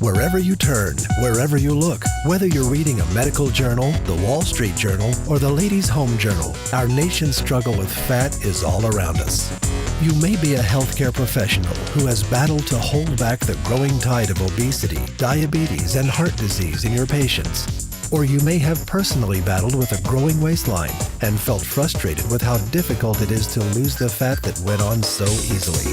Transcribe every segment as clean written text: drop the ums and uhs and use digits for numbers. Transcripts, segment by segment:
Wherever you turn, wherever you look, whether you're reading a medical journal, the Wall Street Journal, or the Ladies' Home Journal, our nation's struggle with fat is all around us. You may be a healthcare professional who has battled to hold back the growing tide of obesity, diabetes, and heart disease in your patients. Or you may have personally battled with a growing waistline and felt frustrated with how difficult it is to lose the fat that went on so easily.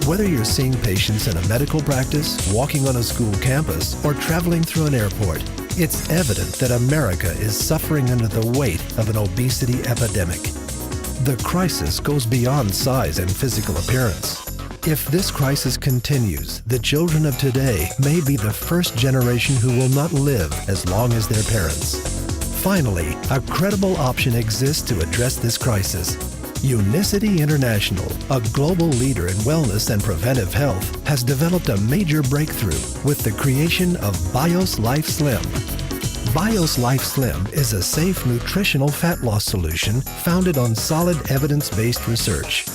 Whether you're seeing patients in a medical practice, walking on a school campus, or traveling through an airport, it's evident that America is suffering under the weight of an obesity epidemic. The crisis goes beyond size and physical appearance. If this crisis continues, the children of today may be the first generation who will not live as long as their parents. Finally, a credible option exists to address this crisis. Unicity International, a global leader in wellness and preventive health, has developed a major breakthrough with the creation of BIOS Life Slim. BIOS Life Slim is a safe nutritional fat loss solution founded on solid evidence-based research.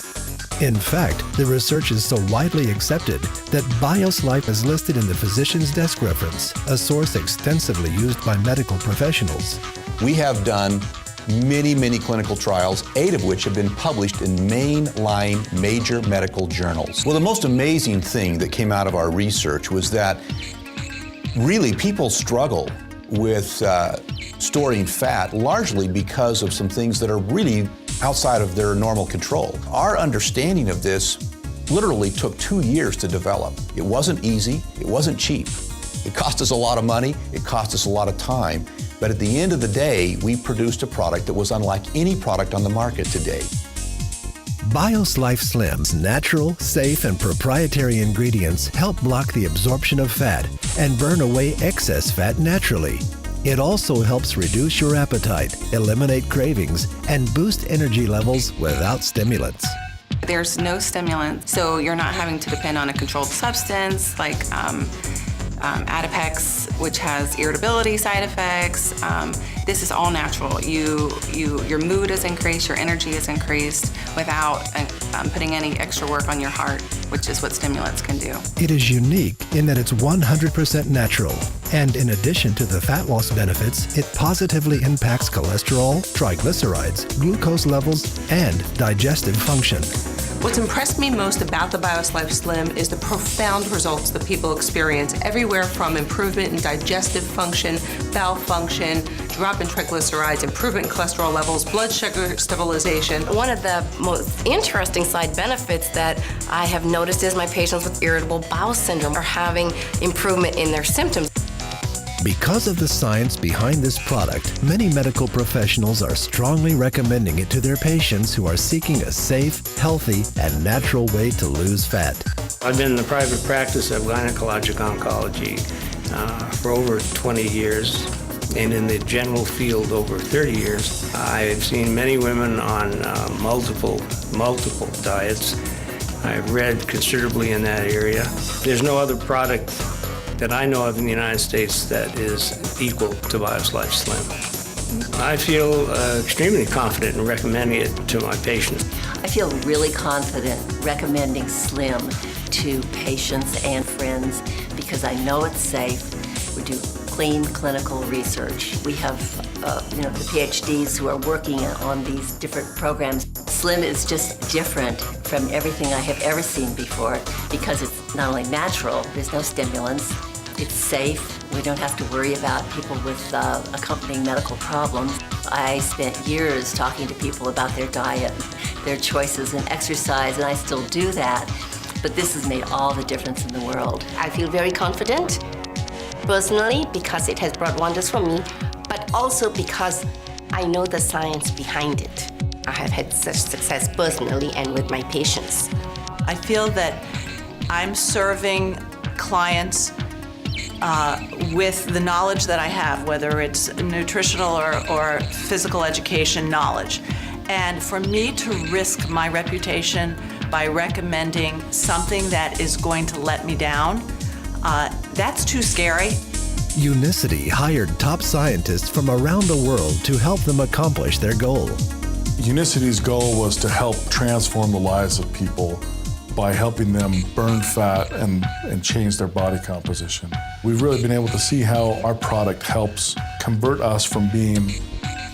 In fact, the research is so widely accepted that BIOS Life is listed in the Physician's Desk Reference, a source extensively used by medical professionals. We have done many clinical trials, 8 of which have been published in mainline major medical journals. Well, the most amazing thing that came out of our research was that really people struggle with storing fat largely because of some things that are really outside of their normal control. Our understanding of this literally took 2 years to develop. It wasn't easy, it wasn't cheap. It cost us a lot of money, it cost us a lot of time, but at the end of the day, we produced a product that was unlike any product on the market today. BIOS Life Slim's natural, safe, and proprietary ingredients help block the absorption of fat and burn away excess fat naturally. It also helps reduce your appetite, eliminate cravings, and boost energy levels without stimulants. There's no stimulant, so you're not having to depend on a controlled substance like Adipex, which has irritability side effects. This is all natural. Your mood is increased, your energy is increased without putting any extra work on your heart, which is what stimulants can do. It is unique in that it's 100% natural. And in addition to the fat loss benefits, it positively impacts cholesterol, triglycerides, glucose levels, and digestive function. What's impressed me most about the BIOS Life Slim is the profound results that people experience, everywhere from improvement in digestive function, bowel function, drop in triglycerides, improvement in cholesterol levels, blood sugar stabilization. One of the most interesting side benefits that I have noticed is my patients with irritable bowel syndrome are having improvement in their symptoms. Because of the science behind this product, many medical professionals are strongly recommending it to their patients who are seeking a safe, healthy, and natural way to lose fat. I've been in the private practice of gynecologic oncology for over 20 years, and in the general field over 30 years. I've seen many women on multiple diets. I've read considerably in that area. There's no other product that I know of in the United States that is equal to BIOS Life Slim. I feel extremely confident in recommending it to my patients. I feel really confident recommending Slim to patients and friends because I know it's safe. We do clean clinical research. We have the PhDs who are working on these different programs. Slim is just different from everything I have ever seen before because it's not only natural, there's no stimulants, it's safe, we don't have to worry about people with accompanying medical problems. I spent years talking to people about their diet, their choices in exercise, and I still do that, but this has made all the difference in the world. I feel very confident, personally, because it has brought wonders for me, but also because I know the science behind it. I have had such success personally and with my patients. I feel that I'm serving clients with the knowledge that I have, whether it's nutritional or physical education knowledge. And for me to risk my reputation by recommending something that is going to let me down, that's too scary. Unicity hired top scientists from around the world to help them accomplish their goal. Unicity's goal was to help transform the lives of people by helping them burn fat and change their body composition. We've really been able to see how our product helps convert us from being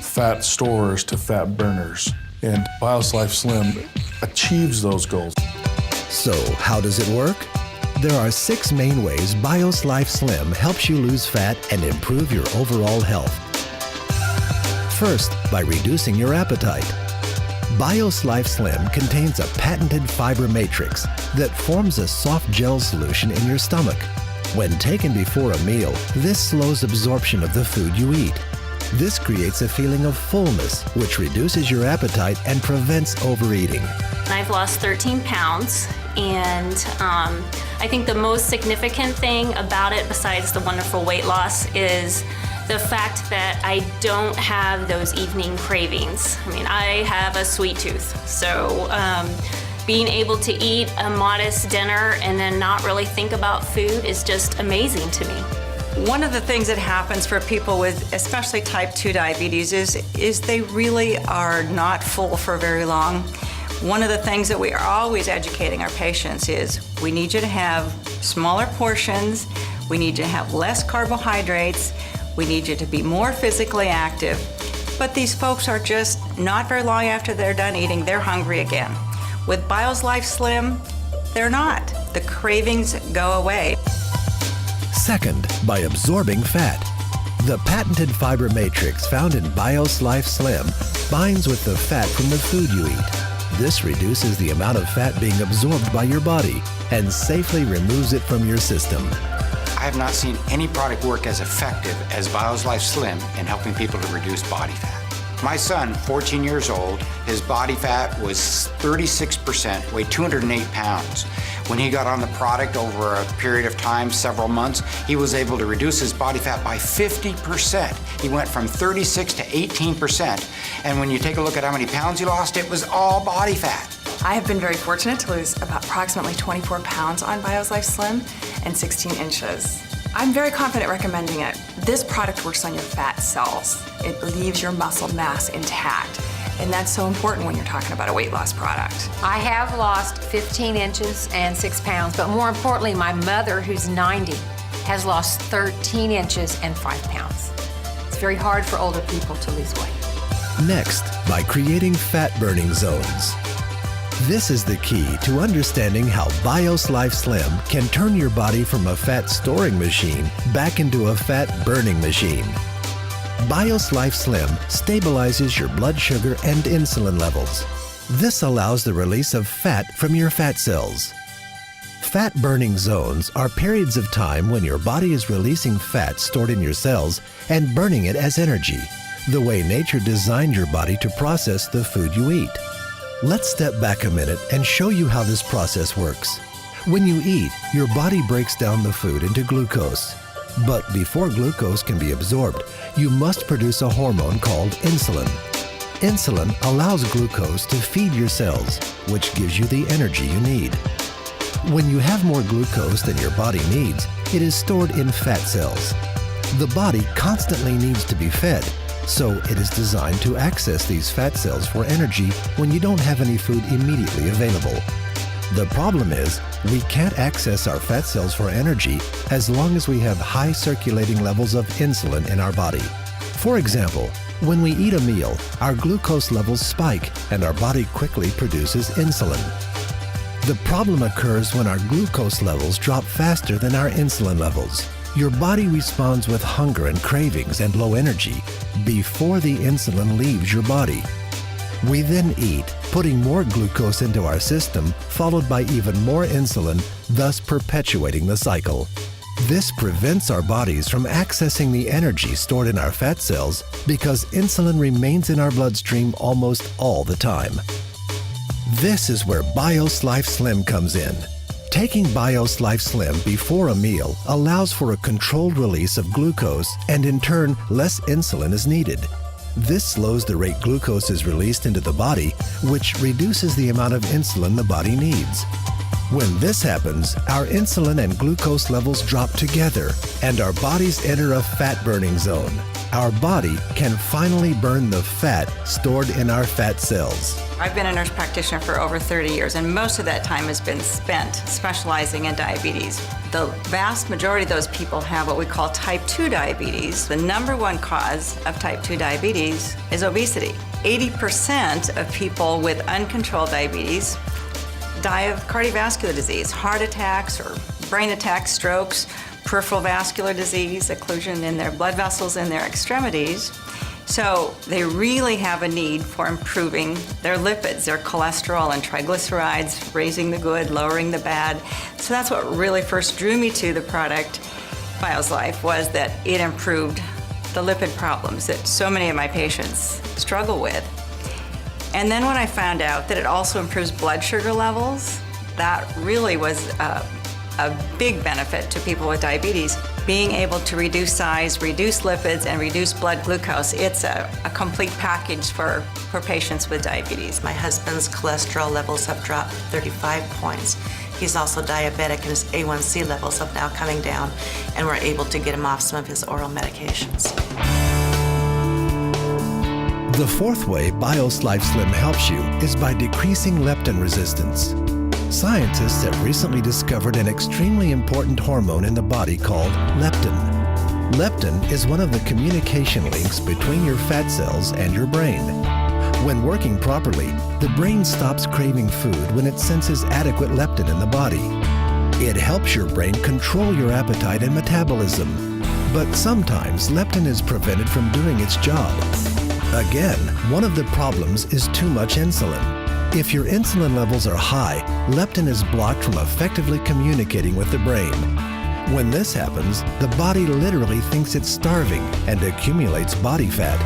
fat storers to fat burners. And Bios Life Slim achieves those goals. So, how does it work? There are 6 main ways Bios Life Slim helps you lose fat and improve your overall health. First, by reducing your appetite. Bios Life Slim contains a patented fiber matrix that forms a soft gel solution in your stomach. When taken before a meal, this slows absorption of the food you eat. This creates a feeling of fullness, which reduces your appetite and prevents overeating. I've lost 13 pounds, and I think the most significant thing about it, besides the wonderful weight loss, is the fact that I don't have those evening cravings. I mean, I have a sweet tooth, so being able to eat a modest dinner and then not really think about food is just amazing to me. One of the things that happens for people with especially type 2 diabetes is they really are not full for very long. One of the things that we are always educating our patients is we need you to have smaller portions, we need you to have less carbohydrates, we need you to be more physically active. But these folks are just not very long after they're done eating, they're hungry again. With Bios Life Slim, they're not. The cravings go away. Second, by absorbing fat. The patented fiber matrix found in Bios Life Slim binds with the fat from the food you eat. This reduces the amount of fat being absorbed by your body and safely removes it from your system. I have not seen any product work as effective as Bios Life Slim in helping people to reduce body fat. My son, 14 years old, his body fat was 36%, weighed 208 pounds. When he got on the product over a period of time, several months, he was able to reduce his body fat by 50%. He went from 36 to 18%. And when you take a look at how many pounds he lost, it was all body fat. I have been very fortunate to lose approximately 24 pounds on Bios Life Slim and 16 inches. I'm very confident recommending it. This product works on your fat cells. It leaves your muscle mass intact. And that's so important when you're talking about a weight loss product. I have lost 15 inches and 6 pounds, but more importantly, my mother, who's 90, has lost 13 inches and 5 pounds. It's very hard for older people to lose weight. Next, by creating fat-burning zones. This is the key to understanding how Bios Life Slim can turn your body from a fat storing machine back into a fat burning machine. Bios Life Slim stabilizes your blood sugar and insulin levels. This allows the release of fat from your fat cells. Fat burning zones are periods of time when your body is releasing fat stored in your cells and burning it as energy, the way nature designed your body to process the food you eat. Let's step back a minute and show you how this process works. When you eat, your body breaks down the food into glucose. But before glucose can be absorbed, you must produce a hormone called insulin. Insulin allows glucose to feed your cells, which gives you the energy you need. When you have more glucose than your body needs, it is stored in fat cells. The body constantly needs to be fed, so it is designed to access these fat cells for energy when you don't have any food immediately available. The problem is, we can't access our fat cells for energy as long as we have high circulating levels of insulin in our body. For example, when we eat a meal, our glucose levels spike and our body quickly produces insulin. The problem occurs when our glucose levels drop faster than our insulin levels. Your body responds with hunger and cravings and low energy before the insulin leaves your body. We then eat, putting more glucose into our system, followed by even more insulin, thus perpetuating the cycle. This prevents our bodies from accessing the energy stored in our fat cells because insulin remains in our bloodstream almost all the time. This is where Bios Life Slim comes in. Taking Bios Life Slim before a meal allows for a controlled release of glucose, and in turn, less insulin is needed. This slows the rate glucose is released into the body, which reduces the amount of insulin the body needs. When this happens, our insulin and glucose levels drop together, and our bodies enter a fat-burning zone. our body can finally burn the fat stored in our fat cells. I've been a nurse practitioner for over 30 years, and most of that time has been spent specializing in diabetes. The vast majority of those people have what we call type 2 diabetes. The number one cause of type 2 diabetes is obesity. 80% of people with uncontrolled diabetes die of cardiovascular disease, heart attacks or brain attacks, strokes, peripheral vascular disease, occlusion in their blood vessels in their extremities. So they really have a need for improving their lipids, their cholesterol and triglycerides, raising the good, lowering the bad. So that's what really first drew me to the product, BioSlife, was that it improved the lipid problems that so many of my patients struggle with. And then when I found out that it also improves blood sugar levels, that really was a big benefit to people with diabetes. Being able to reduce size, reduce lipids, and reduce blood glucose, it's a complete package for patients with diabetes. My husband's cholesterol levels have dropped 35 points. He's also diabetic, and his A1C levels have now coming down, and we're able to get him off some of his oral medications. The fourth way BioSlife Slim helps you is by decreasing leptin resistance. Scientists have recently discovered an extremely important hormone in the body called leptin. Leptin is one of the communication links between your fat cells and your brain. When working properly, the brain stops craving food when it senses adequate leptin in the body. It helps your brain control your appetite and metabolism. But sometimes leptin is prevented from doing its job. Again, one of the problems is too much insulin. If your insulin levels are high, leptin is blocked from effectively communicating with the brain. When this happens, the body literally thinks it's starving and accumulates body fat.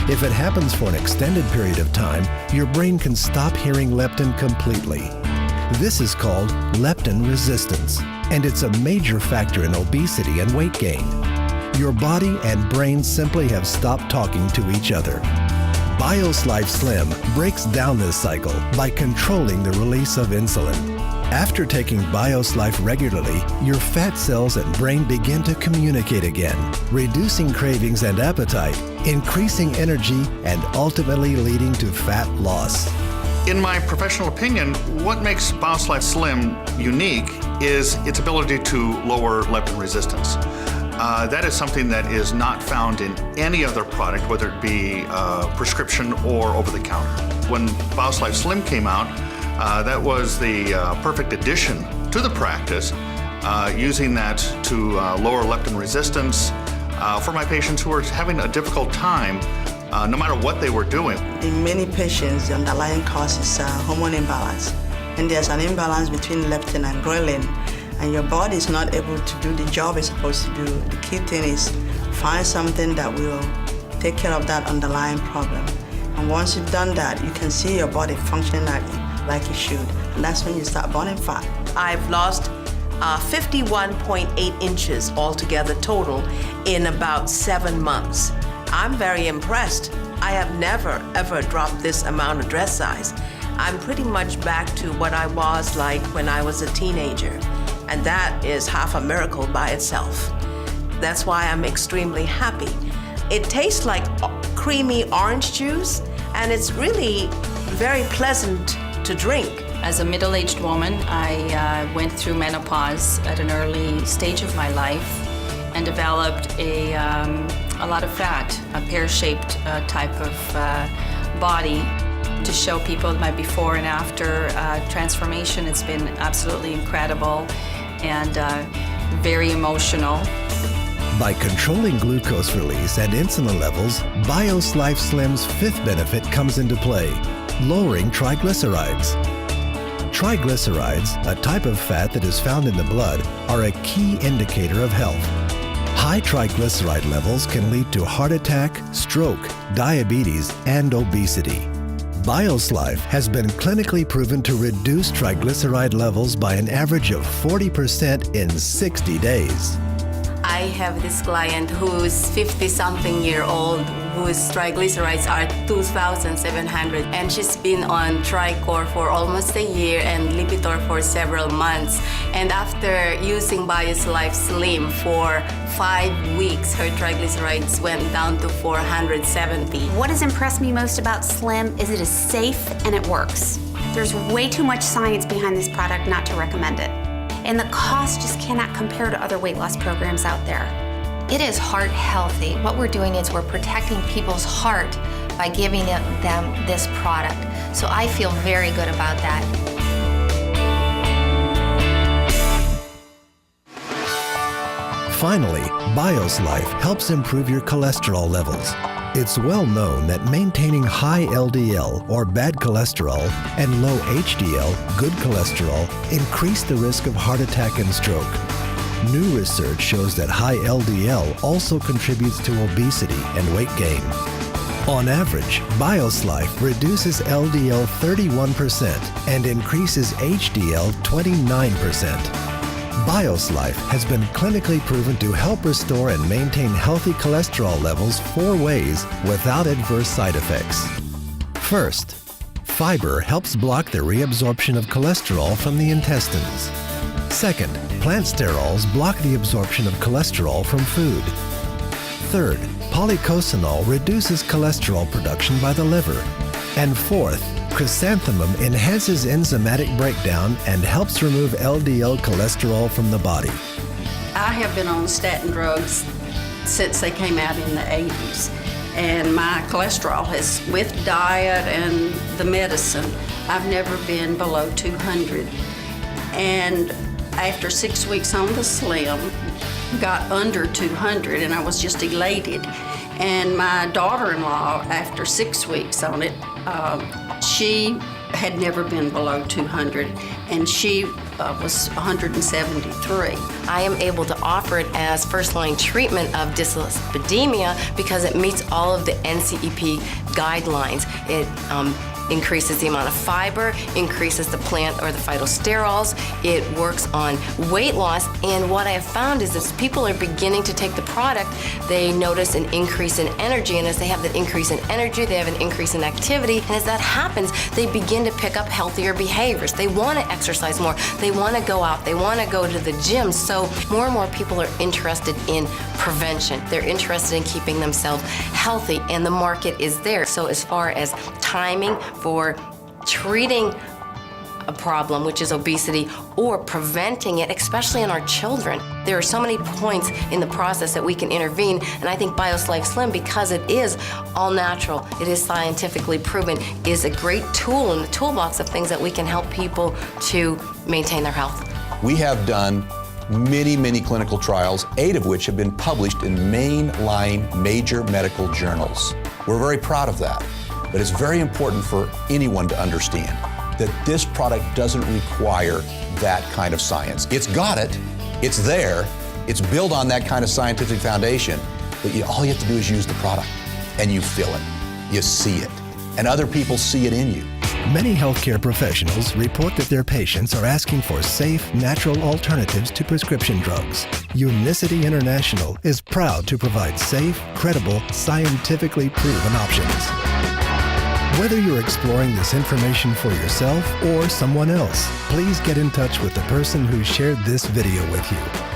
If it happens for an extended period of time, your brain can stop hearing leptin completely. This is called leptin resistance, and it's a major factor in obesity and weight gain. Your body and brain simply have stopped talking to each other. BioSlife Slim breaks down this cycle by controlling the release of insulin. After taking BioSlife regularly, your fat cells and brain begin to communicate again, reducing cravings and appetite, increasing energy, and ultimately leading to fat loss. In my professional opinion, what makes BioSlife Slim unique is its ability to lower leptin resistance. That is something that is not found in any other product, whether it be prescription or over-the-counter. When BioSlife Slim came out, that was the perfect addition to the practice, using that to lower leptin resistance for my patients who are having a difficult time, no matter what they were doing. In many patients, the underlying cause is hormone imbalance, and there's an imbalance between leptin and ghrelin. And your body is not able to do the job it's supposed to do. The key thing is find something that will take care of that underlying problem. And once you've done that, you can see your body functioning like it should. And that's when you start burning fat. I've lost 51.8 inches altogether total in about 7 months. I'm very impressed. I have never, ever dropped this amount of dress size. I'm pretty much back to what I was like when I was a teenager. And that is half a miracle by itself. That's why I'm extremely happy. It tastes like creamy orange juice, and it's really very pleasant to drink. As a middle-aged woman, I went through menopause at an early stage of my life and developed a lot of fat, a pear-shaped type of body. To show people my before and after transformation, it's been absolutely incredible and very emotional. By controlling glucose release and insulin levels, BioSlife Slim's fifth benefit comes into play, lowering triglycerides. Triglycerides, a type of fat that is found in the blood, are a key indicator of health. High triglyceride levels can lead to heart attack, stroke, diabetes, and obesity. BioSlife has been clinically proven to reduce triglyceride levels by an average of 40% in 60 days. I have this client who's 50-something year old, whose triglycerides are 2,700, and she's been on Tricor for almost a year and Lipitor for several months. And after using BioSlife Slim for 5 weeks, her triglycerides went down to 470. What has impressed me most about Slim is it is safe and it works. There's way too much science behind this product not to recommend it. And the cost just cannot compare to other weight loss programs out there. It is heart healthy. What we're doing is we're protecting people's heart by giving them this product. So I feel very good about that. Finally, BioSlife helps improve your cholesterol levels. It's well known that maintaining high LDL, or bad cholesterol, and low HDL, good cholesterol, increase the risk of heart attack and stroke. New research shows that high LDL also contributes to obesity and weight gain. On average, BioSlife reduces LDL 31% and increases HDL 29%. BioSlife has been clinically proven to help restore and maintain healthy cholesterol levels 4 ways without adverse side effects. First, fiber helps block the reabsorption of cholesterol from the intestines. Second, plant sterols block the absorption of cholesterol from food. Third, polycosanol reduces cholesterol production by the liver. And fourth, chrysanthemum enhances enzymatic breakdown and helps remove LDL cholesterol from the body. I have been on statin drugs since they came out in the 80s. And my cholesterol has, with diet and the medicine, I've never been below 200. And after 6 weeks on the Slim, got under 200, and I was just elated. And my daughter-in-law, after 6 weeks on it, she had never been below 200, and she was 173. I am able to offer it as first-line treatment of dyslipidemia because it meets all of the NCEP guidelines. It increases the amount of fiber, increases the plant or the phytosterols. It works on weight loss, and what I have found is as people are beginning to take the product, they notice an increase in energy, and as they have that increase in energy, they have an increase in activity, and as that happens, they begin to pick up healthier behaviors. They want to exercise more, they want to go out, they want to go to the gym, so more and more people are interested in prevention. They're interested in keeping themselves healthy, and the market is there. So as far as timing for treating a problem, which is obesity, or preventing it, especially in our children. There are so many points in the process that we can intervene, and I think BioSlife Slim, because it is all natural, it is scientifically proven, is a great tool in the toolbox of things that we can help people to maintain their health. We have done many clinical trials, 8 of which have been published in mainline major medical journals. We're very proud of that. But it's very important for anyone to understand that this product doesn't require that kind of science. It's got it, it's there, it's built on that kind of scientific foundation, but all you have to do is use the product, and you feel it, you see it, and other people see it in you. Many healthcare professionals report that their patients are asking for safe, natural alternatives to prescription drugs. Unicity International is proud to provide safe, credible, scientifically proven options. Whether you're exploring this information for yourself or someone else, please get in touch with the person who shared this video with you.